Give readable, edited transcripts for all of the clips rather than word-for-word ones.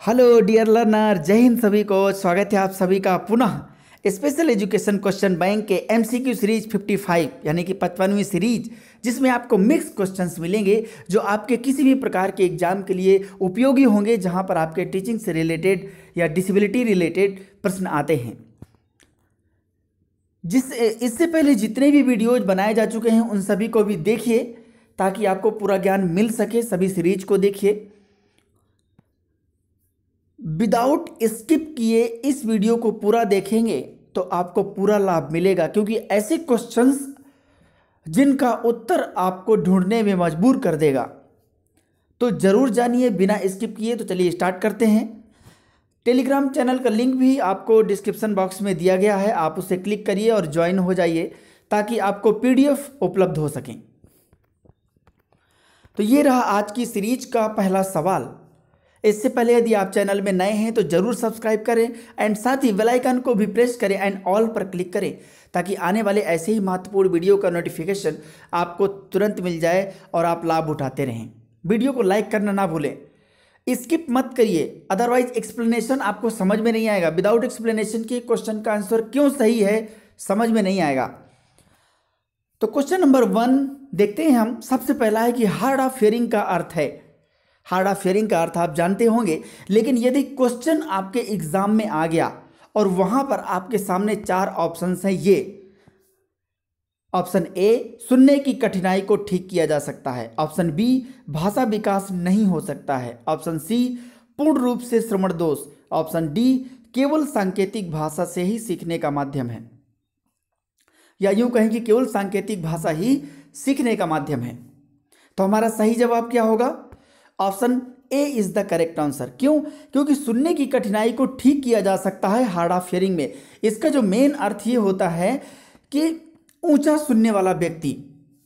Hello dear learner, जय हिंद सभी को। स्वागत है आप सभी का पुनः स्पेशल एजुकेशन क्वेश्चन बैंक के एमसीक्यू सीरीज 55 यानी कि 55वीं सीरीज, जिसमें आपको मिक्स क्वेश्चंस मिलेंगे जो आपके किसी भी प्रकार के एग्जाम के लिए उपयोगी होंगे, जहां पर आपके टीचिंग से रिलेटेड या डिसेबिलिटी रिलेटेड प्रश्न आते हैं। इससे पहले जितने भी वीडियोज बनाए जा चुके हैं उन सभी को भी देखिए ताकि आपको पूरा ज्ञान मिल सके। सभी सीरीज को देखिए, विदाउट स्किप किए इस वीडियो को पूरा देखेंगे तो आपको पूरा लाभ मिलेगा, क्योंकि ऐसे क्वेश्चंस जिनका उत्तर आपको ढूंढने में मजबूर कर देगा। तो जरूर जानिए बिना स्किप किए। तो चलिए स्टार्ट करते हैं। टेलीग्राम चैनल का लिंक भी आपको डिस्क्रिप्शन बॉक्स में दिया गया है, आप उसे क्लिक करिए और ज्वाइन हो जाइए ताकि आपको पीडीएफ उपलब्ध हो सकें। तो ये रहा आज की सीरीज का पहला सवाल। इससे पहले यदि आप चैनल में नए हैं तो जरूर सब्सक्राइब करें एंड साथ ही बेल आइकन को भी प्रेस करें एंड ऑल पर क्लिक करें ताकि आने वाले ऐसे ही महत्वपूर्ण वीडियो का नोटिफिकेशन आपको तुरंत मिल जाए और आप लाभ उठाते रहें। वीडियो को लाइक करना ना भूलें, स्किप मत करिए, अदरवाइज एक्सप्लेनेशन आपको समझ में नहीं आएगा। विदाउट एक्सप्लेनेशन के क्वेश्चन का आंसर क्यों सही है समझ में नहीं आएगा। तो क्वेश्चन नंबर 1 देखते हैं हम। सबसे पहला है कि हार्ड ऑफ हियरिंग का अर्थ है। हार्ड ऑफ हियरिंग का अर्थ आप जानते होंगे, लेकिन यदि क्वेश्चन आपके एग्जाम में आ गया और वहां पर आपके सामने 4 ऑप्शंस हैं, ये ऑप्शन ए, सुनने की कठिनाई को ठीक किया जा सकता है। ऑप्शन बी, भाषा विकास नहीं हो सकता है। ऑप्शन सी, पूर्ण रूप से श्रवण दोष। ऑप्शन डी, केवल सांकेतिक भाषा से ही सीखने का माध्यम है, या यूं कहें कि केवल सांकेतिक भाषा ही सीखने का माध्यम है। तो हमारा सही जवाब क्या होगा? Option A is the correct answer. क्यों? क्योंकि सुनने की कठिनाई को ठीक किया जा सकता है हार्ड ऑफ हियरिंग में। इसका जो मेन अर्थ ये होता है कि ऊंचा सुनने वाला व्यक्ति,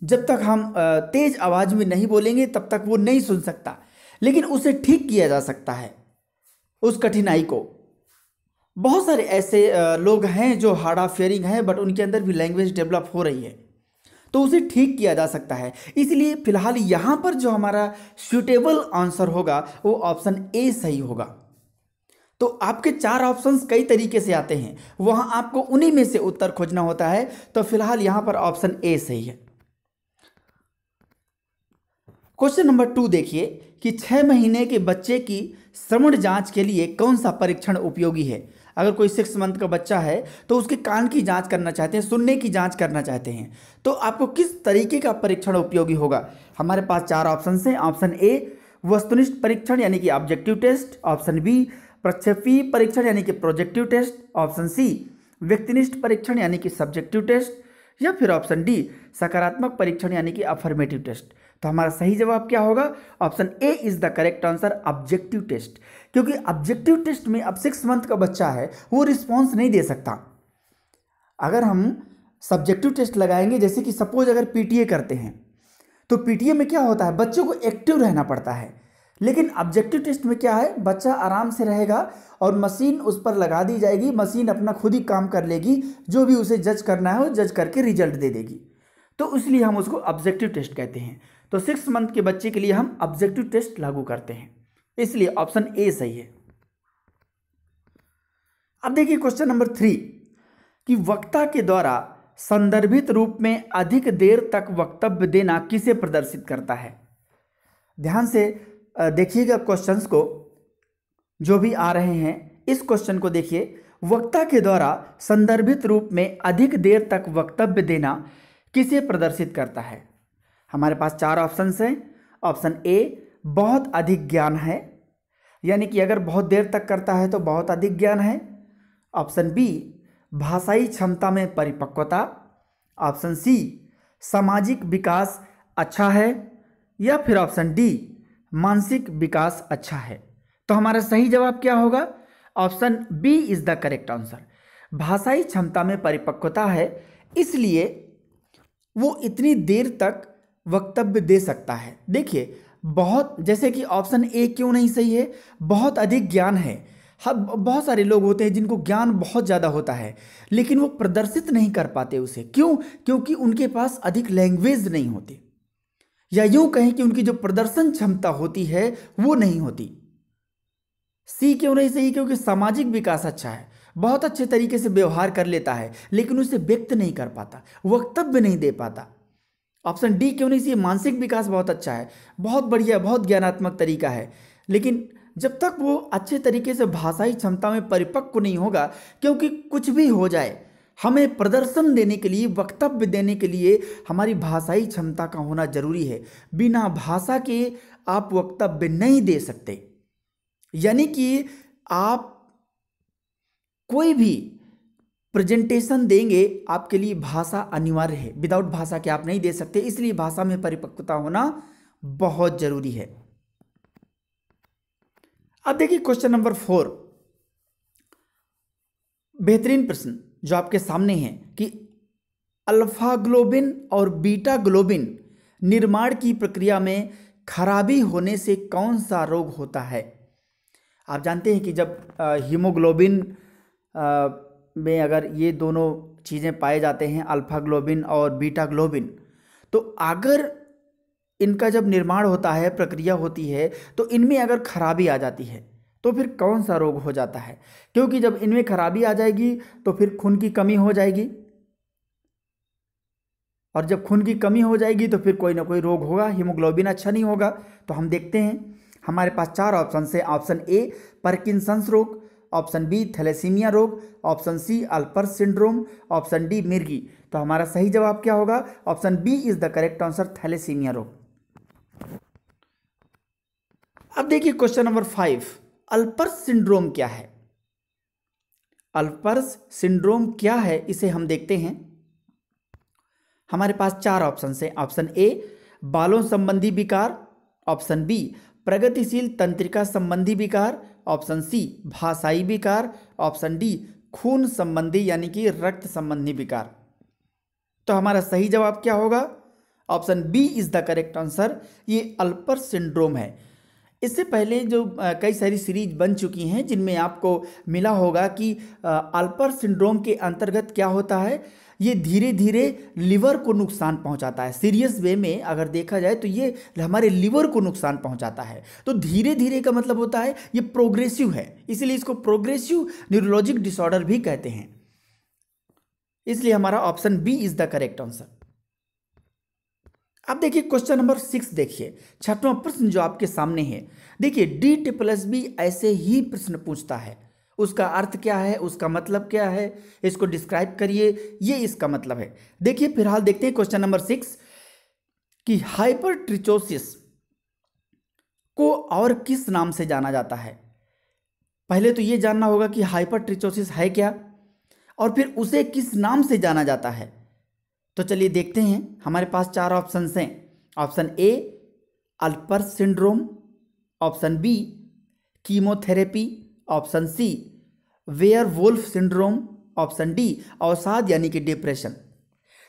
जब तक हम तेज आवाज में नहीं बोलेंगे तब तक वो नहीं सुन सकता, लेकिन उसे ठीक किया जा सकता है उस कठिनाई को। बहुत सारे ऐसे लोग हैं जो हार्ड ऑफ हियरिंग हैं बट उनके अंदर भी लैंग्वेज डेवलप हो रही है, तो उसे ठीक किया जा सकता है। इसलिए फिलहाल यहां पर जो हमारा सूटेबल आंसर होगा वो ऑप्शन ए सही होगा। तो आपके 4 ऑप्शंस कई तरीके से आते हैं, वहां आपको उन्हीं में से उत्तर खोजना होता है। तो फिलहाल यहां पर ऑप्शन ए सही है। क्वेश्चन नंबर 2 देखिए कि 6 महीने के बच्चे की श्रवण जांच के लिए कौन सा परीक्षण उपयोगी है। अगर कोई 6 मंथ का बच्चा है तो उसके कान की जांच करना चाहते हैं, सुनने की जांच करना चाहते हैं, तो आपको किस तरीके का परीक्षण उपयोगी होगा? हमारे पास 4 ऑप्शन हैं। ऑप्शन ए, वस्तुनिष्ठ परीक्षण यानी कि ऑब्जेक्टिव टेस्ट। ऑप्शन बी, प्रक्षेपीय परीक्षण यानी कि प्रोजेक्टिव टेस्ट। ऑप्शन सी, व्यक्तिनिष्ठ परीक्षण यानी कि सब्जेक्टिव टेस्ट, या फिर ऑप्शन डी, सकारात्मक परीक्षण यानी कि अफर्मेटिव टेस्ट। तो हमारा सही जवाब क्या होगा? Option A is the correct answer, objective test. क्योंकि ऑब्जेक्टिव टेस्ट में अब 6 मंथ का बच्चा है, वो रिस्पॉन्स नहीं दे सकता। अगर हम सब्जेक्टिव टेस्ट लगाएंगे, जैसे कि सपोज अगर पीटीए करते हैं, तो पीटीए में क्या होता है, बच्चों को एक्टिव रहना पड़ता है। लेकिन ऑब्जेक्टिव टेस्ट में क्या है, बच्चा आराम से रहेगा और मशीन उस पर लगा दी जाएगी, मशीन अपना खुद ही काम कर लेगी, जो भी उसे जज करना है वो जज करके रिजल्ट दे देगी। तो इसलिए हम उसको ऑब्जेक्टिव टेस्ट कहते हैं। तो 6 मंथ के बच्चे के लिए हम ऑब्जेक्टिव टेस्ट लागू करते हैं, इसलिए ऑप्शन ए सही है। अब देखिए क्वेश्चन नंबर 3 कि वक्ता के द्वारा संदर्भित रूप में अधिक देर तक वक्तव्य देना किसे प्रदर्शित करता है। ध्यान से देखिएगा क्वेश्चंस को, जो भी आ रहे हैं इस क्वेश्चन को देखिए। वक्ता के द्वारा संदर्भित रूप में अधिक देर तक वक्तव्य देना किसे प्रदर्शित करता है। हमारे पास 4 ऑप्शंस हैं। ऑप्शन ए, बहुत अधिक ज्ञान है, यानी कि अगर बहुत देर तक करता है तो बहुत अधिक ज्ञान है। ऑप्शन बी, भाषाई क्षमता में परिपक्वता। ऑप्शन सी, सामाजिक विकास अच्छा है, या फिर ऑप्शन डी, मानसिक विकास अच्छा है। तो हमारा सही जवाब क्या होगा? Option B is the correct answer. भाषाई क्षमता में परिपक्वता है, इसलिए वो इतनी देर तक वक्तव्य दे सकता है। देखिए बहुत, जैसे कि ऑप्शन ए क्यों नहीं सही है, बहुत अधिक ज्ञान है। हाँ, बहुत सारे लोग होते हैं जिनको ज्ञान बहुत ज़्यादा होता है लेकिन वो प्रदर्शित नहीं कर पाते उसे। क्यों? क्योंकि उनके पास अधिक लैंग्वेज नहीं होती, या यूं कहें कि उनकी जो प्रदर्शन क्षमता होती है वो नहीं होती। सी क्यों नहीं सही? क्योंकि सामाजिक विकास अच्छा है, बहुत अच्छे तरीके से व्यवहार कर लेता है, लेकिन उसे व्यक्त नहीं कर पाता, वक्तव्य नहीं दे पाता। ऑप्शन डी क्यों नहीं सही? मानसिक विकास बहुत अच्छा है, बहुत बढ़िया, बहुत ज्ञानात्मक तरीका है, लेकिन जब तक वो अच्छे तरीके से भाषाई क्षमता में परिपक्व नहीं होगा, क्योंकि कुछ भी हो जाए, हमें प्रदर्शन देने के लिए, वक्तव्य देने के लिए हमारी भाषाई क्षमता का होना जरूरी है। बिना भाषा के आप वक्तव्य नहीं दे सकते। यानी कि आप कोई भी प्रेजेंटेशन देंगे, आपके लिए भाषा अनिवार्य है, विदाउट भाषा के आप नहीं दे सकते, इसलिए भाषा में परिपक्वता होना बहुत जरूरी है। अब देखिए क्वेश्चन नंबर 4, बेहतरीन प्रश्न जो आपके सामने है कि अल्फा ग्लोबिन और बीटा ग्लोबिन निर्माण की प्रक्रिया में खराबी होने से कौन सा रोग होता है? आप जानते हैं कि जब हीमोग्लोबिन में अगर ये दोनों चीज़ें पाए जाते हैं, अल्फा ग्लोबिन और बीटा ग्लोबिन, तो अगर इनका जब निर्माण होता है, प्रक्रिया होती है, तो इनमें अगर खराबी आ जाती है तो फिर कौन सा रोग हो जाता है? क्योंकि जब इनमें खराबी आ जाएगी तो फिर खून की कमी हो जाएगी, और जब खून की कमी हो जाएगी तो फिर कोई ना कोई रोग होगा, हीमोग्लोबिन अच्छा नहीं होगा। तो हम देखते हैं, हमारे पास 4 ऑप्शन है। ऑप्शन ए पार्किंसंस रोग, ऑप्शन बी थैलेसीमिया रोग, option C Alpers syndrome, option D मिर्गी। तो हमारा सही जवाब क्या होगा? Option B is the correct answer, thalassemia रोग। अब देखिए क्वेश्चन नंबर 5, अल्पर्स सिंड्रोम क्या है? अल्पर्स सिंड्रोम क्या है, इसे हम देखते हैं। हमारे पास 4 ऑप्शन है। ऑप्शन ए बालों संबंधी विकार, ऑप्शन बी प्रगतिशील तंत्रिका संबंधी विकार, ऑप्शन सी भाषाई विकार, ऑप्शन डी खून संबंधी यानी कि रक्त संबंधी विकार। तो हमारा सही जवाब क्या होगा? Option B is the correct answer, ये अल्पर्स सिंड्रोम है। इससे पहले जो कई सारी सीरीज बन चुकी हैं जिनमें आपको मिला होगा कि अल्पर्स सिंड्रोम के अंतर्गत क्या होता है, ये धीरे धीरे लिवर को नुकसान पहुंचाता है। सीरियस वे में अगर देखा जाए तो ये हमारे लिवर को नुकसान पहुंचाता है। तो धीरे धीरे का मतलब होता है ये प्रोग्रेसिव है, इसीलिए इसको प्रोग्रेसिव न्यूरोलॉजिक डिसऑर्डर भी कहते हैं। इसलिए हमारा option B is the correct answer. अब देखिए क्वेश्चन नंबर 6, देखिए 6वां प्रश्न जो आपके सामने है। देखिए DSSB ऐसे ही प्रश्न पूछता है, उसका अर्थ क्या है, उसका मतलब क्या है, इसको डिस्क्राइब करिए, ये इसका मतलब है। देखिए फिलहाल देखते हैं क्वेश्चन नंबर 6 कि हाइपरट्रिचोसिस को और किस नाम से जाना जाता है। पहले तो ये जानना होगा कि हाइपरट्रिचोसिस है क्या, और फिर उसे किस नाम से जाना जाता है। तो चलिए देखते हैं, हमारे पास 4 ऑप्शन हैं। Option A Alpers syndrome, option B chemotherapy, option C werewolf syndrome, option D अवसाद यानी कि डिप्रेशन।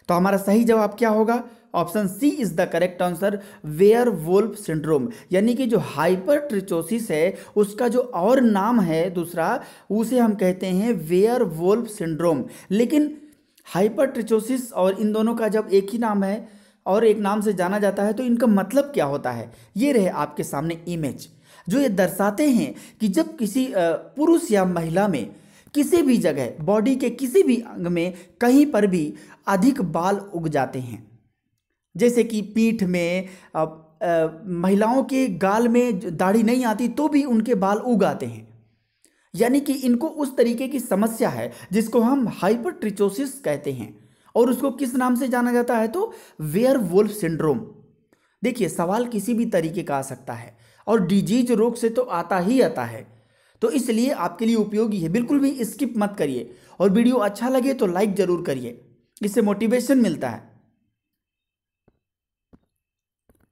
तो हमारा सही जवाब क्या होगा? Option C is the correct answer, werewolf syndrome. यानी कि जो हाइपरट्रिचोसिस है उसका जो और नाम है दूसरा, उसे हम कहते हैं वेयरवुल्फ सिंड्रोम। लेकिन हाइपरट्रिचोसिस और इन दोनों का जब एक ही नाम है और एक नाम से जाना जाता है तो इनका मतलब क्या होता है, ये रहे आपके सामने इमेज, जो ये दर्शाते हैं कि जब किसी पुरुष या महिला में किसी भी जगह बॉडी के किसी भी अंग में कहीं पर भी अधिक बाल उग जाते हैं, जैसे कि पीठ में, महिलाओं के गाल में दाढ़ी नहीं आती तो भी उनके बाल उग आते हैं, यानी कि इनको उस तरीके की समस्या है जिसको हम हाइपरट्रिचोसिस कहते हैं। और उसको किस नाम से जाना जाता है? तो वेयरवुल्फ सिंड्रोम। देखिए सवाल किसी भी तरीके का आ सकता है और डिजीज रोग से तो आता ही आता है, तो इसलिए आपके लिए उपयोगी है, बिल्कुल भी स्किप मत करिए। और वीडियो अच्छा लगे तो लाइक जरूर करिए, इससे मोटिवेशन मिलता है।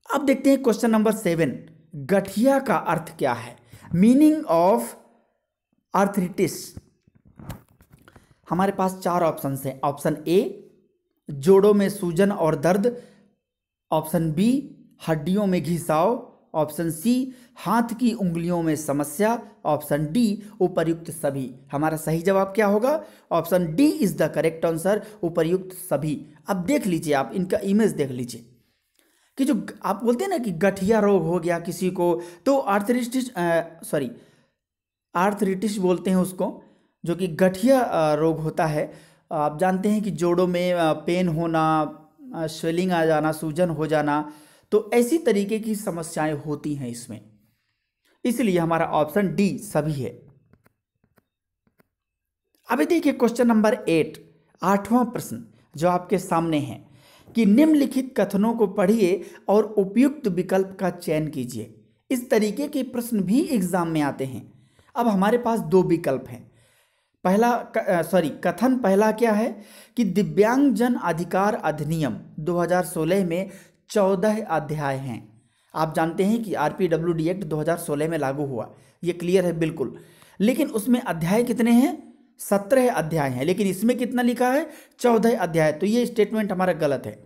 अब देखते हैं क्वेश्चन नंबर 7, गठिया का अर्थ क्या है? Meaning of arthritis. हमारे पास 4 ऑप्शन हैं। ऑप्शन ए जोड़ों में सूजन और दर्द, ऑप्शन बी हड्डियों में घिसाव, ऑप्शन सी हाथ की उंगलियों में समस्या, ऑप्शन डी उपर्युक्त सभी। हमारा सही जवाब क्या होगा? Option D is the correct answer, उपर्युक्त सभी। अब देख लीजिए, आप इनका इमेज देख लीजिए कि जो आप बोलते हैं ना कि गठिया रोग हो गया किसी को, तो आर्थराइटिस आर्थराइटिस बोलते हैं उसको, जो कि गठिया रोग होता है। आप जानते हैं कि जोड़ों में पेन होना, स्वेलिंग आ जाना, सूजन हो जाना, तो ऐसी तरीके की समस्याएं होती हैं इसमें। इसलिए हमारा ऑप्शन डी सभी है। अभी देखिए क्वेश्चन नंबर 8, 8वां प्रश्न जो आपके सामने है कि निम्नलिखित कथनों को पढ़िए और उपयुक्त विकल्प का चयन कीजिए। इस तरीके के प्रश्न भी एग्जाम में आते हैं। अब हमारे पास दो विकल्प हैं। कथन पहला क्या है कि दिव्यांगजन अधिकार अधिनियम 2016 में 14 अध्याय हैं। आप जानते हैं कि आरपीडब्ल्यूडी एक्ट 2016 में लागू हुआ, ये क्लियर है बिल्कुल। लेकिन उसमें अध्याय कितने हैं? 17 अध्याय हैं, लेकिन इसमें कितना लिखा है? 14 अध्याय। तो ये स्टेटमेंट हमारा गलत है।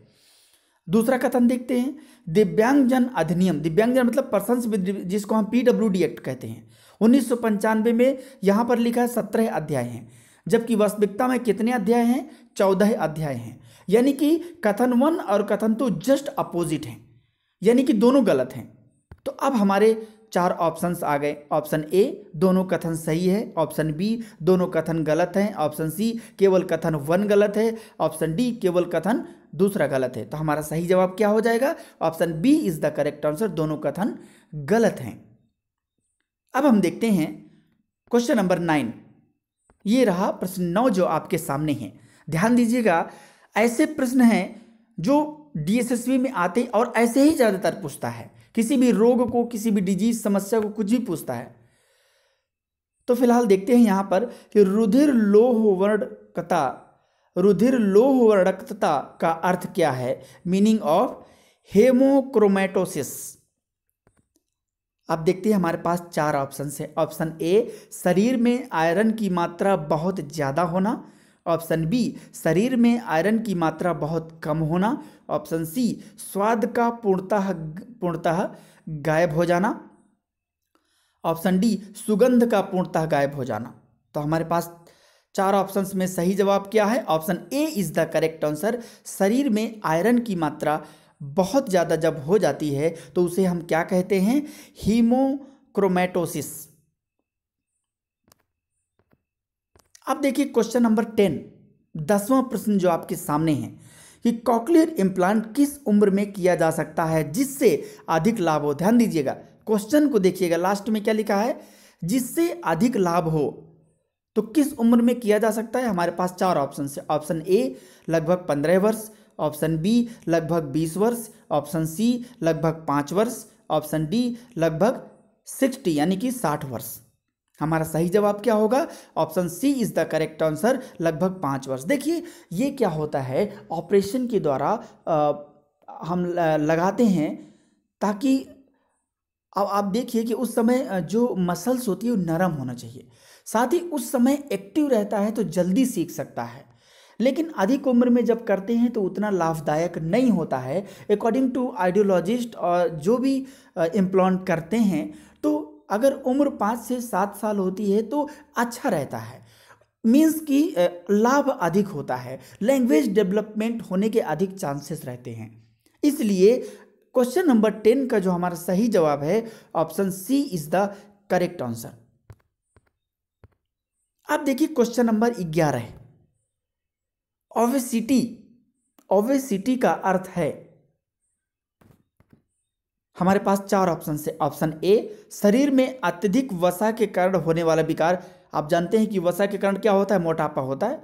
दूसरा कथन देखते हैं, दिव्यांगजन अधिनियम, दिव्यांगजन मतलब पर्सन्स विद, जिसको हम पीडब्ल्यूडी एक्ट कहते हैं, 1995 में यहाँ पर लिखा है 17 अध्याय हैं, जबकि वास्तविकता में कितने अध्याय हैं? 14 अध्याय हैं। यानी कि कथन 1 और कथन 2 जस्ट अपोजिट हैं, यानी कि दोनों गलत हैं। तो अब हमारे 4 ऑप्शंस आ गए। ऑप्शन ए दोनों कथन सही है, ऑप्शन बी दोनों कथन गलत हैं, ऑप्शन सी केवल कथन 1 गलत है, ऑप्शन डी केवल कथन दूसरा गलत है। तो हमारा सही जवाब क्या हो जाएगा? Option B is the correct answer, दोनों कथन गलत हैं। अब हम देखते हैं क्वेश्चन नंबर 9। ये रहा प्रश्न 9 जो आपके सामने है। ध्यान दीजिएगा, ऐसे प्रश्न हैं जो डीएसएसबी में आते और ऐसे ही ज़्यादातर पूछता है। किसी भी रोग को, किसी भी डिजीज समस्या को कुछ भी पूछता है। तो फिलहाल देखते हैं यहाँ पर कि रुधिर लोहवर्णकता का अर्थ क्या है? Meaning of hemochromatosis. अब देखते हैं हमारे पास 4 ऑप्शन है। ऑप्शन ए शरीर में आयरन की मात्रा बहुत ज़्यादा होना, ऑप्शन बी शरीर में आयरन की मात्रा बहुत कम होना, ऑप्शन सी स्वाद का पूर्णतः गायब हो जाना, ऑप्शन डी सुगंध का पूर्णतः गायब हो जाना। तो हमारे पास 4 ऑप्शंस में सही जवाब क्या है? Option A is the correct answer. शरीर में आयरन की मात्रा बहुत ज़्यादा जब हो जाती है तो उसे हम क्या कहते हैं? हीमोक्रोमेटोसिस। अब देखिए क्वेश्चन नंबर 10, 10वां प्रश्न जो आपके सामने है कि कॉक्लियर इम्प्लांट किस उम्र में किया जा सकता है जिससे अधिक लाभ हो? ध्यान दीजिएगा, क्वेश्चन को देखिएगा, लास्ट में क्या लिखा है? जिससे अधिक लाभ हो। तो किस उम्र में किया जा सकता है? हमारे पास 4 ऑप्शन है। ऑप्शन ए लगभग 15 वर्ष, ऑप्शन बी लगभग 20 वर्ष, ऑप्शन सी लगभग 5 वर्ष, ऑप्शन डी लगभग 60 यानी कि 60 वर्ष। हमारा सही जवाब क्या होगा? Option C is the correct answer, लगभग 5 वर्ष। देखिए ये क्या होता है, ऑपरेशन के द्वारा हम लगाते हैं ताकि अब आप देखिए कि उस समय जो मसल्स होती है वो नरम होना चाहिए, साथ ही उस समय एक्टिव रहता है तो जल्दी सीख सकता है। लेकिन अधिक उम्र में जब करते हैं तो उतना लाभदायक नहीं होता है। अकॉर्डिंग टू आइडियोलॉजिस्ट और जो भी इम्प्लांट करते हैं, तो अगर उम्र 5 से 7 साल होती है तो अच्छा रहता है, मीन्स कि लाभ अधिक होता है, लैंग्वेज डेवलपमेंट होने के अधिक चांसेस रहते हैं। इसलिए क्वेश्चन नंबर 10 का जो हमारा सही जवाब है option C is the correct answer. अब देखिए क्वेश्चन नंबर 11, ओबेसिटी का अर्थ है, हमारे पास 4 ऑप्शन है। ऑप्शन ए शरीर में अत्यधिक वसा के कारण होने वाला विकार। आप जानते हैं कि वसा के कारण क्या होता है? मोटापा होता है।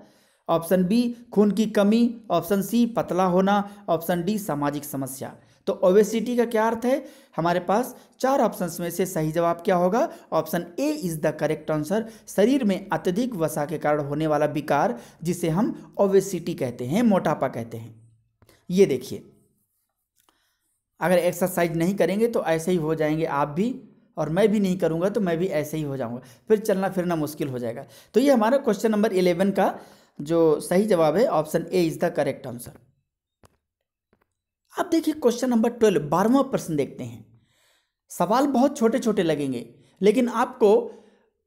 ऑप्शन बी खून की कमी, ऑप्शन सी पतला होना, ऑप्शन डी सामाजिक समस्या। तो ओबेसिटी का क्या अर्थ है? हमारे पास 4 ऑप्शंस में से सही जवाब क्या होगा? Option A is the correct answer, शरीर में अत्यधिक वसा के कारण होने वाला विकार जिसे हम ओबेसिटी कहते हैं, मोटापा कहते हैं। ये देखिए, अगर एक्सरसाइज नहीं करेंगे तो ऐसे ही हो जाएंगे आप भी, और मैं भी नहीं करूंगा तो मैं भी ऐसे ही हो जाऊंगा, फिर चलना फिरना मुश्किल हो जाएगा। तो ये हमारा क्वेश्चन नंबर 11 का जो सही जवाब है option A is the correct answer. अब देखिए क्वेश्चन नंबर 12, 12वां प्रश्न देखते हैं। सवाल बहुत छोटे छोटे लगेंगे, लेकिन आपको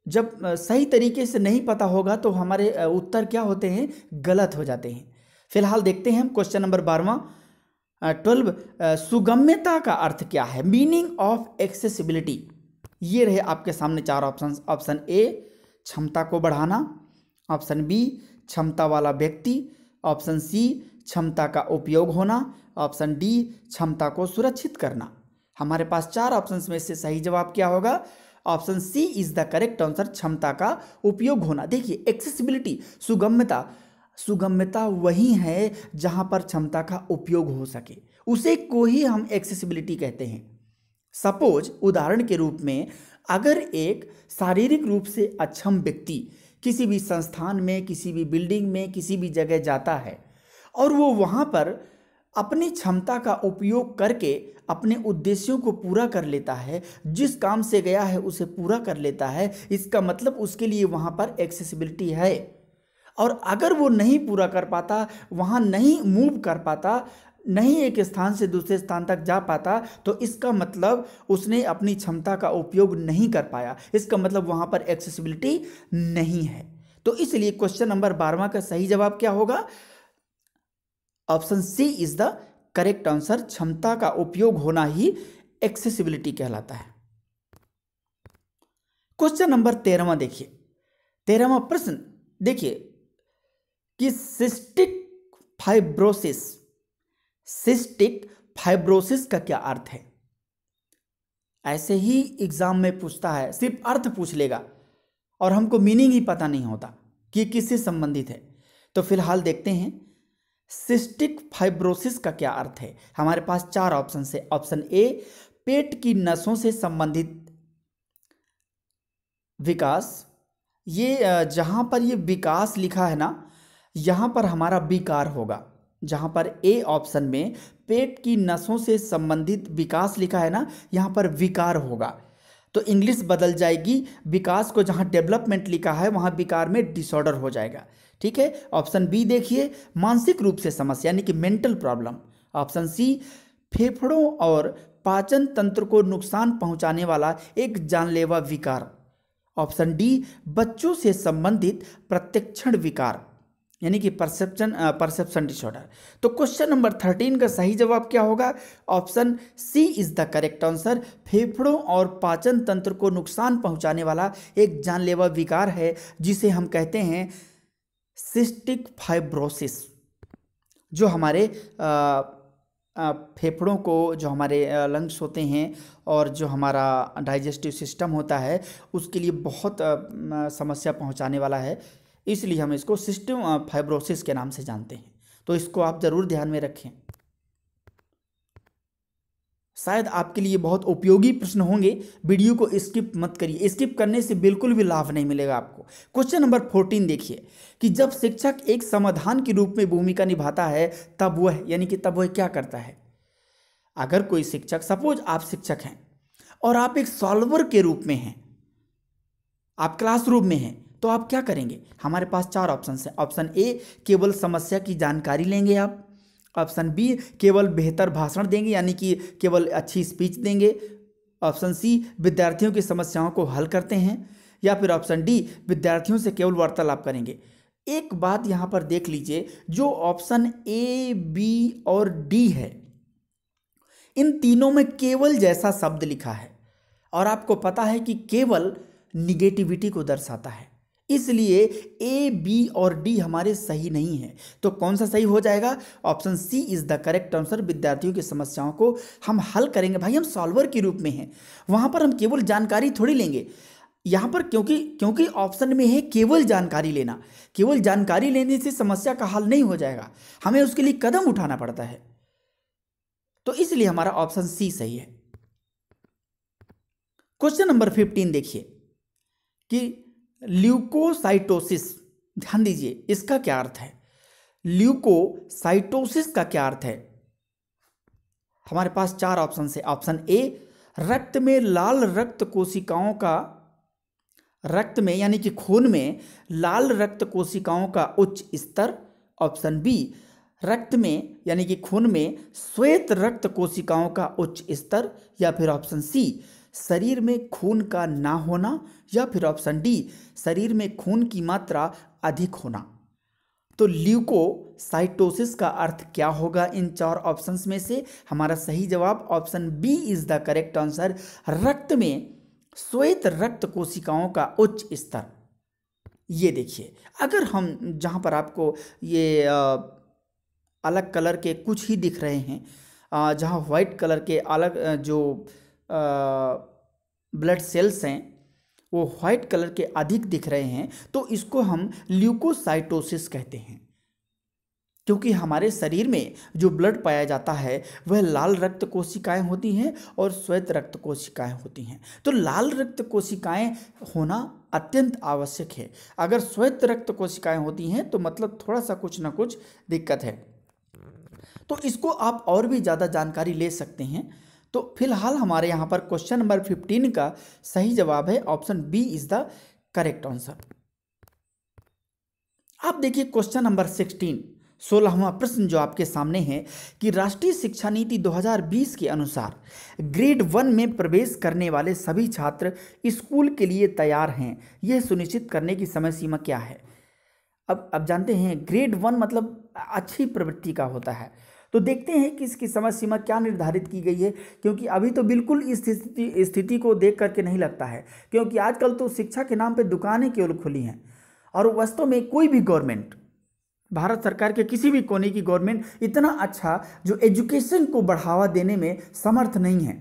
जब सही तरीके से नहीं पता होगा तो हमारे उत्तर क्या होते हैं? गलत हो जाते हैं। फिलहाल देखते हैं हम क्वेश्चन नंबर 12वां 12, सुगम्यता का अर्थ क्या है? Meaning of accessibility. ये रहे आपके सामने चार ऑप्शन। ऑप्शन ए क्षमता को बढ़ाना, ऑप्शन बी क्षमता वाला व्यक्ति, ऑप्शन सी क्षमता का उपयोग होना, ऑप्शन डी क्षमता को सुरक्षित करना। हमारे पास चार ऑप्शंस में से सही जवाब क्या होगा? Option C is the correct answer, क्षमता का उपयोग होना। देखिए एक्सेसिबिलिटी, सुगम्यता, सुगम्यता वही है जहां पर क्षमता का उपयोग हो सके, उसे को ही हम एक्सेसिबिलिटी कहते हैं। सपोज उदाहरण के रूप में अगर एक शारीरिक रूप से अक्षम व्यक्ति किसी भी संस्थान में, किसी भी बिल्डिंग में, किसी भी जगह जाता है और वो वहाँ पर अपनी क्षमता का उपयोग करके अपने उद्देश्यों को पूरा कर लेता है, जिस काम से गया है उसे पूरा कर लेता है, इसका मतलब उसके लिए वहाँ पर एक्सेसिबिलिटी है। और अगर वो नहीं पूरा कर पाता, वहाँ नहीं मूव कर पाता, नहीं एक स्थान से दूसरे स्थान तक जा पाता, तो इसका मतलब उसने अपनी क्षमता का उपयोग नहीं कर पाया, इसका मतलब वहाँ पर एक्सेसिबिलिटी नहीं है। तो इसलिए क्वेश्चन नंबर 12वां का सही जवाब क्या होगा? Option C is the correct answer, क्षमता का उपयोग होना ही एक्सेसिबिलिटी कहलाता है। क्वेश्चन नंबर 13वां देखिए, 13वां प्रश्न देखिए कि सिस्टिक फाइब्रोसिस का क्या अर्थ है? ऐसे ही एग्जाम में पूछता है, सिर्फ अर्थ पूछ लेगा और हमको मीनिंग ही पता नहीं होता कि किससे संबंधित है। तो फिलहाल देखते हैं सिस्टिक फाइब्रोसिस का क्या अर्थ है। हमारे पास चार ऑप्शन है। ऑप्शन ए पेट की नसों से संबंधित विकास, ये जहां पर ये विकास लिखा है ना, यहां पर हमारा विकार होगा। जहां पर ए ऑप्शन में पेट की नसों से संबंधित विकास लिखा है ना, यहां पर विकार होगा। तो इंग्लिश बदल जाएगी, विकास को जहां डेवलपमेंट लिखा है वहां विकार में डिसऑर्डर हो जाएगा। ठीक है। ऑप्शन बी देखिए मानसिक रूप से समस्या यानी कि मेंटल प्रॉब्लम। ऑप्शन सी फेफड़ों और पाचन तंत्र को नुकसान पहुंचाने वाला एक जानलेवा विकार। ऑप्शन डी बच्चों से संबंधित प्रत्यक्षण विकार यानी कि परसेप्शन डिसऑर्डर। तो क्वेश्चन नंबर 13 का सही जवाब क्या होगा? Option C is the correct answer, फेफड़ों और पाचन तंत्र को नुकसान पहुंचाने वाला एक जानलेवा विकार है जिसे हम कहते हैं सिस्टिक फाइब्रोसिस। जो हमारे फेफड़ों को, जो हमारे लंग्स होते हैं और जो हमारा डाइजेस्टिव सिस्टम होता है, उसके लिए बहुत समस्या पहुंचाने वाला है, इसलिए हम इसको सिस्टम फाइब्रोसिस के नाम से जानते हैं। तो इसको आप ज़रूर ध्यान में रखें, शायद आपके लिए बहुत उपयोगी प्रश्न होंगे। वीडियो को स्किप मत करिए, स्किप करने से बिल्कुल भी लाभ नहीं मिलेगा आपको। क्वेश्चन नंबर 14 देखिए कि जब शिक्षक एक समाधान के रूप में भूमिका निभाता है तब वह यानी कि तब वह क्या करता है? अगर कोई शिक्षक, सपोज आप शिक्षक हैं और आप एक सॉल्वर के रूप में हैं, आप क्लासरूम में हैं, तो आप क्या करेंगे? हमारे पास चार ऑप्शन हैं। ऑप्शन ए केवल समस्या की जानकारी लेंगे आप, ऑप्शन बी केवल बेहतर भाषण देंगे यानी कि केवल अच्छी स्पीच देंगे, ऑप्शन सी विद्यार्थियों की समस्याओं को हल करते हैं, या फिर ऑप्शन डी विद्यार्थियों से केवल वार्तालाप करेंगे। एक बात यहाँ पर देख लीजिए, जो ऑप्शन ए, बी और डी है, इन तीनों में केवल जैसा शब्द लिखा है और आपको पता है कि केवल निगेटिविटी को दर्शाता है, इसलिए ए, बी और डी हमारे सही नहीं है। तो कौन सा सही हो जाएगा? Option C is the correct answer, विद्यार्थियों की समस्याओं को हम हल करेंगे। भाई हम सॉल्वर के रूप में हैं, वहां पर हम केवल जानकारी थोड़ी लेंगे। यहां पर क्योंकि ऑप्शन में है केवल जानकारी लेना, केवल जानकारी लेने से समस्या का हल नहीं हो जाएगा, हमें उसके लिए कदम उठाना पड़ता है। तो इसलिए हमारा ऑप्शन सी सही है। क्वेश्चन नंबर 15 देखिए कि ल्यूकोसाइटोसिस, ध्यान दीजिए इसका क्या अर्थ है? ल्यूकोसाइटोसिस का क्या अर्थ है? हमारे पास चार ऑप्शन है। ऑप्शन ए रक्त में लाल रक्त कोशिकाओं का, रक्त में यानी कि खून में लाल रक्त कोशिकाओं का उच्च स्तर। ऑप्शन बी रक्त में यानी कि खून में श्वेत रक्त कोशिकाओं का उच्च स्तर, या फिर ऑप्शन सी शरीर में खून का ना होना, या फिर ऑप्शन डी शरीर में खून की मात्रा अधिक होना। तो ल्यूकोसाइटोसिस का अर्थ क्या होगा इन चार ऑप्शंस में से? हमारा सही जवाब option B is the correct answer, रक्त में श्वेत रक्त कोशिकाओं का उच्च स्तर। ये देखिए, अगर हम जहाँ पर आपको ये अलग कलर के कुछ ही दिख रहे हैं, जहाँ वाइट कलर के अलग जो ब्लड सेल्स हैं वो वाइट कलर के अधिक दिख रहे हैं, तो इसको हम ल्यूकोसाइटोसिस कहते हैं। क्योंकि हमारे शरीर में जो ब्लड पाया जाता है वह लाल रक्त कोशिकाएं होती हैं और श्वेत रक्त कोशिकाएं होती हैं। तो लाल रक्त कोशिकाएं होना अत्यंत आवश्यक है। अगर श्वेत रक्त कोशिकाएं होती हैं तो मतलब थोड़ा सा कुछ ना कुछ दिक्कत है। तो इसको आप और भी ज़्यादा जानकारी ले सकते हैं। तो फिलहाल हमारे यहाँ पर क्वेश्चन नंबर 15 का सही जवाब है option B is the correct answer. आप देखिए क्वेश्चन नंबर 16वां प्रश्न जो आपके सामने है कि राष्ट्रीय शिक्षा नीति 2020 के अनुसार ग्रेड 1 में प्रवेश करने वाले सभी छात्र स्कूल के लिए तैयार हैं, यह सुनिश्चित करने की समय सीमा क्या है। अब जानते हैं ग्रेड 1 मतलब अच्छी प्रवृत्ति का होता है। तो देखते हैं कि इसकी समय सीमा क्या निर्धारित की गई है, क्योंकि अभी तो बिल्कुल इस स्थिति को देख करके नहीं लगता है, क्योंकि आजकल तो शिक्षा के नाम पे दुकानें केवल खुली हैं और वास्तव में कोई भी गवर्नमेंट, भारत सरकार के किसी भी कोने की गवर्नमेंट इतना अच्छा जो एजुकेशन को बढ़ावा देने में समर्थ नहीं है।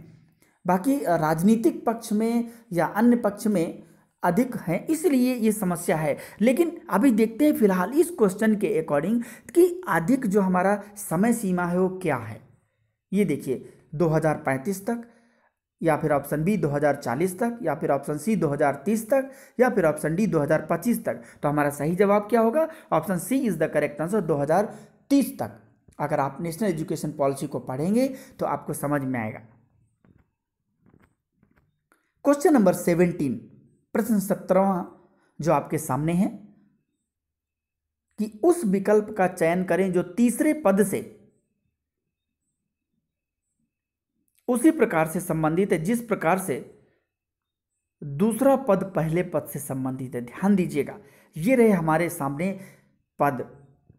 बाकी राजनीतिक पक्ष में या अन्य पक्ष में अधिक है, इसलिए ये समस्या है। लेकिन अभी देखते हैं फिलहाल इस क्वेश्चन के अकॉर्डिंग कि अधिक जो हमारा समय सीमा है वो क्या है। ये देखिए 2035 तक, या फिर ऑप्शन बी 2040 तक, या फिर ऑप्शन सी 2030 तक, या फिर ऑप्शन डी 2025 तक। तो हमारा सही जवाब क्या होगा? Option C is the correct answer, 2030 तक। अगर आप नेशनल एजुकेशन पॉलिसी को पढ़ेंगे तो आपको समझ में आएगा। क्वेश्चन नंबर 17, प्रश्न 17वां जो आपके सामने है कि उस विकल्प का चयन करें जो तीसरे पद से उसी प्रकार से संबंधित है जिस प्रकार से दूसरा पद पहले पद से संबंधित है। ध्यान दीजिएगा, ये रहे हमारे सामने पद।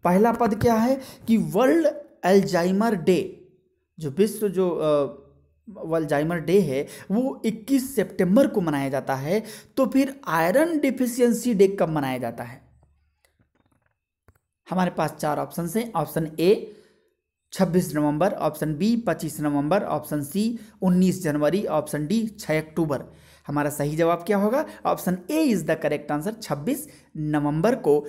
पहला पद क्या है कि वर्ल्ड अल्जाइमर डे, जो विश्व जो अल्जाइमर डे है वो 21 सितंबर को मनाया जाता है। तो फिर आयरन डिफिशियंसी डे कब मनाया जाता है? हमारे पास 4 ऑप्शन हैं। ऑप्शन ए 26 नवंबर, ऑप्शन बी 25 नवंबर, ऑप्शन सी 19 जनवरी, ऑप्शन डी 6 अक्टूबर। हमारा सही जवाब क्या होगा? Option A is the correct answer. 26 नवंबर को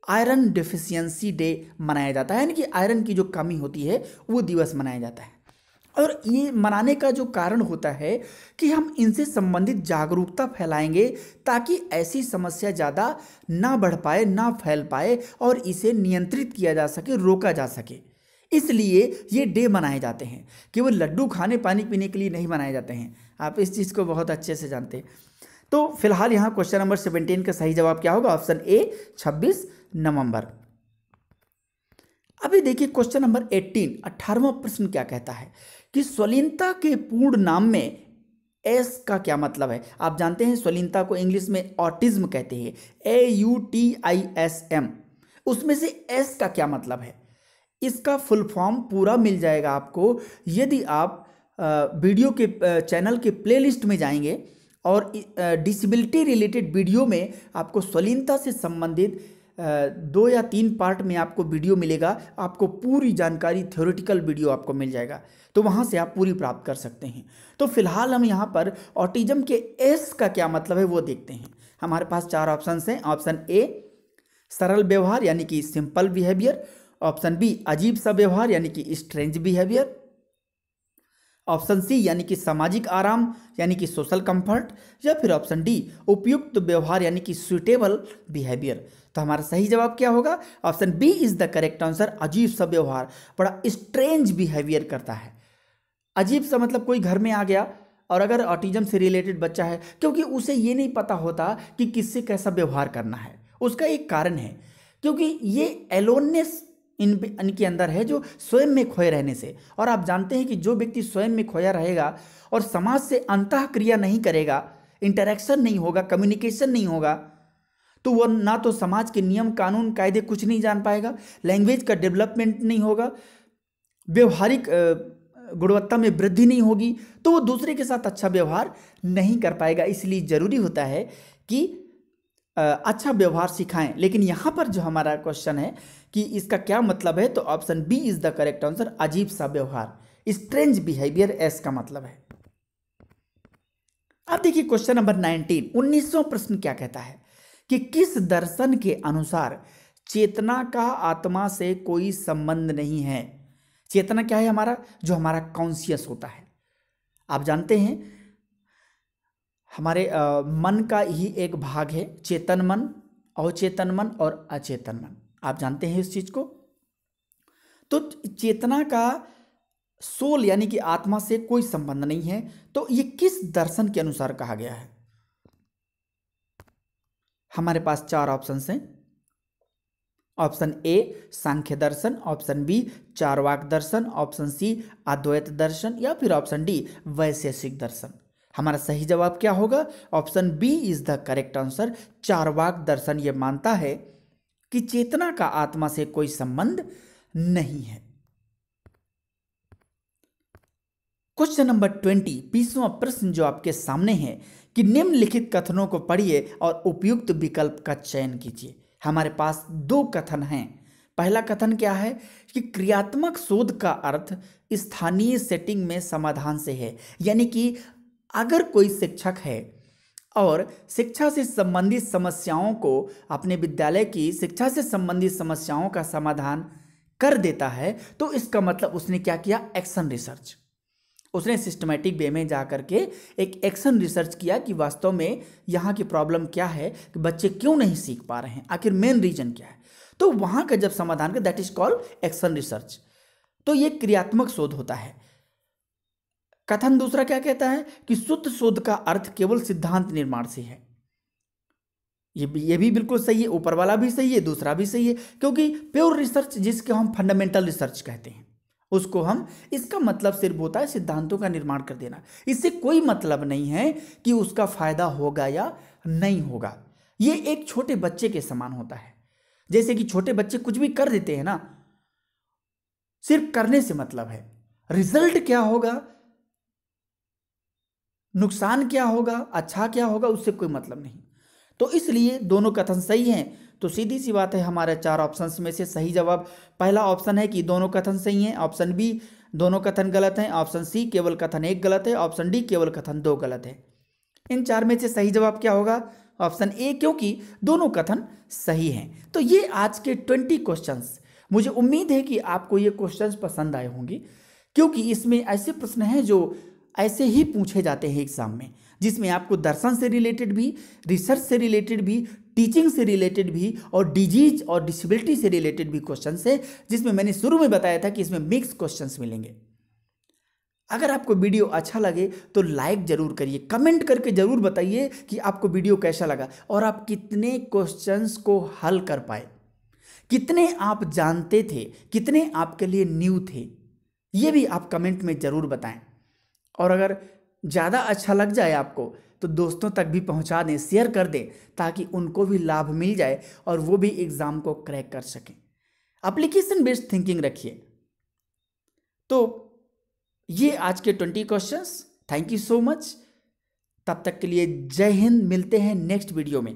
आयरन डिफिशियंसी डे मनाया जाता है, यानी कि आयरन की जो कमी होती है वो दिवस मनाया जाता है। और ये मनाने का जो कारण होता है कि हम इनसे संबंधित जागरूकता फैलाएंगे ताकि ऐसी समस्या ज़्यादा ना बढ़ पाए, ना फैल पाए और इसे नियंत्रित किया जा सके, रोका जा सके। इसलिए ये डे मनाए जाते हैं। केवल लड्डू खाने पानी पीने के लिए नहीं मनाए जाते हैं। आप इस चीज़ को बहुत अच्छे से जानते हैं। तो फिलहाल यहाँ क्वेश्चन नंबर 17 का सही जवाब क्या होगा? ऑप्शन ए 26 नवंबर। अभी देखिए क्वेश्चन नंबर 18वां प्रश्न क्या कहता है कि स्वलीनता के पूर्ण नाम में एस का क्या मतलब है? आप जानते हैं स्वलीनता को इंग्लिश में ऑटिज्म कहते हैं, AUTISM। उसमें से एस का क्या मतलब है? इसका फुल फॉर्म पूरा मिल जाएगा आपको यदि आप वीडियो के चैनल के प्लेलिस्ट में जाएंगे और डिसेबिलिटी रिलेटेड वीडियो में आपको स्वलीनता से संबंधित 2 या 3 पार्ट में आपको वीडियो मिलेगा। आपको पूरी जानकारी, थ्योरेटिकल वीडियो आपको मिल जाएगा, तो वहाँ से आप पूरी प्राप्त कर सकते हैं। तो फिलहाल हम यहाँ पर ऑटिज्म के एस का क्या मतलब है वो देखते हैं। हमारे पास 4 ऑप्शन हैं। ऑप्शन ए सरल व्यवहार यानी कि सिंपल बिहेवियर, ऑप्शन बी अजीब सा व्यवहार यानी कि स्ट्रेंज बिहेवियर, ऑप्शन सी यानी कि सामाजिक आराम यानी कि सोशल कंफर्ट, या फिर ऑप्शन डी उपयुक्त व्यवहार यानी कि सुइटेबल बिहेवियर। तो हमारा सही जवाब क्या होगा? Option B is the correct answer, अजीब सा व्यवहार, बड़ा स्ट्रेंज बिहेवियर करता है। अजीब सा मतलब कोई घर में आ गया और अगर ऑटिज्म से रिलेटेड बच्चा है, क्योंकि उसे ये नहीं पता होता कि किससे कैसा व्यवहार करना है। उसका एक कारण है क्योंकि ये एलोननेस इनके अंदर है, जो स्वयं में खोए रहने से। और आप जानते हैं कि जो व्यक्ति स्वयं में खोया रहेगा और समाज से अंतःक्रिया नहीं करेगा, इंटरेक्शन नहीं होगा, कम्युनिकेशन नहीं होगा, तो वह ना तो समाज के नियम कानून कायदे कुछ नहीं जान पाएगा, लैंग्वेज का डेवलपमेंट नहीं होगा, व्यवहारिक गुणवत्ता में वृद्धि नहीं होगी तो वो दूसरे के साथ अच्छा व्यवहार नहीं कर पाएगा। इसलिए जरूरी होता है कि अच्छा व्यवहार सिखाएं। लेकिन यहाँ पर जो हमारा क्वेश्चन है कि इसका क्या मतलब है, तो option B is the correct answer, अजीब सा व्यवहार, स्ट्रेंज बिहेवियर एस का मतलब है। अब देखिए क्वेश्चन नंबर 19वां प्रश्न क्या कहता है कि किस दर्शन के अनुसार चेतना का आत्मा से कोई संबंध नहीं है। चेतना क्या है हमारा, जो हमारा कॉन्शियस होता है। आप जानते हैं हमारे मन का ही एक भाग है चेतन मन, अवचेतन मन और अचेतन मन। आप जानते हैं इस चीज को। तो चेतना का सोल यानी कि आत्मा से कोई संबंध नहीं है, तो ये किस दर्शन के अनुसार कहा गया है। हमारे पास 4 ऑप्शन हैं। ऑप्शन ए सांख्य दर्शन, ऑप्शन बी चारवाक दर्शन, ऑप्शन सी अद्वैत दर्शन या फिर ऑप्शन डी वैशेषिक दर्शन। हमारा सही जवाब क्या होगा, option B is the correct answer. Charvaka दर्शन ये मानता है कि चेतना का आत्मा से कोई संबंध नहीं है। क्वेश्चन नंबर 20वां प्रश्न जो आपके सामने है कि निम्नलिखित कथनों को पढ़िए और उपयुक्त विकल्प का चयन कीजिए। हमारे पास 2 कथन हैं। पहला कथन क्या है कि क्रियात्मक शोध का अर्थ स्थानीय सेटिंग में समाधान से है। यानी कि अगर कोई शिक्षक है और शिक्षा से संबंधित समस्याओं को, अपने विद्यालय की शिक्षा से संबंधित समस्याओं का समाधान कर देता है, तो इसका मतलब उसने क्या किया, एक्शन रिसर्च। उसने सिस्टमैटिक वे में जा करके एक एक्शन रिसर्च किया कि वास्तव में यहाँ की प्रॉब्लम क्या है, कि बच्चे क्यों नहीं सीख पा रहे हैं, आखिर मेन रीजन क्या है। तो वहाँ का जब समाधान कर, that is called action research. तो ये क्रियात्मक शोध होता है। कथन दूसरा क्या कहता है कि शुद्ध शोध का अर्थ केवल सिद्धांत निर्माण से है। ये भी बिल्कुल सही है, ऊपर वाला भी सही है, दूसरा भी सही है, क्योंकि प्योर रिसर्च जिसके हम फंडामेंटल रिसर्च कहते हैं उसको हम, इसका मतलब सिर्फ होता है सिद्धांतों का निर्माण कर देना। इससे कोई मतलब नहीं है कि उसका फायदा होगा या नहीं होगा। ये एक छोटे बच्चे के समान होता है। जैसे कि छोटे बच्चे कुछ भी कर देते हैं ना, सिर्फ करने से मतलब है, रिजल्ट क्या होगा, नुकसान क्या होगा, अच्छा क्या होगा, उससे कोई मतलब नहीं। तो इसलिए दोनों कथन सही हैं। तो सीधी सी बात है, हमारे 4 ऑप्शंस में से सही जवाब पहला ऑप्शन है कि दोनों कथन सही हैं, ऑप्शन बी दोनों कथन गलत हैं, ऑप्शन सी केवल कथन 1 गलत है, ऑप्शन डी केवल कथन 2 गलत है। इन 4 में से सही जवाब क्या होगा, ऑप्शन ए, क्योंकि दोनों कथन सही हैं। तो ये आज के 20 क्वेश्चंस, मुझे उम्मीद है कि आपको ये क्वेश्चंस पसंद आए होंगे, क्योंकि इसमें ऐसे प्रश्न हैं जो ऐसे ही पूछे जाते हैं एग्जाम में, जिसमें आपको दर्शन से रिलेटेड भी, रिसर्च से रिलेटेड भी, टीचिंग से रिलेटेड भी और डिजीज और डिसेबिलिटी से रिलेटेड भी क्वेश्चंस है, जिसमें मैंने शुरू में बताया था कि इसमें मिक्स क्वेश्चंस मिलेंगे। अगर आपको वीडियो अच्छा लगे तो लाइक जरूर करिए, कमेंट करके जरूर बताइए कि आपको वीडियो कैसा लगा और आप कितने क्वेश्चंस को हल कर पाए, कितने आप जानते थे, कितने आपके लिए न्यू थे, ये भी आप कमेंट में जरूर बताएं। और अगर ज़्यादा अच्छा लग जाए आपको तो दोस्तों तक भी पहुंचा दें, शेयर कर दें, ताकि उनको भी लाभ मिल जाए और वो भी एग्ज़ाम को क्रैक कर सकें। एप्लीकेशन बेस्ड थिंकिंग रखिए। तो ये आज के 20 questions. Thank you so much. तब तक के लिए जय हिंद। मिलते हैं नेक्स्ट वीडियो में।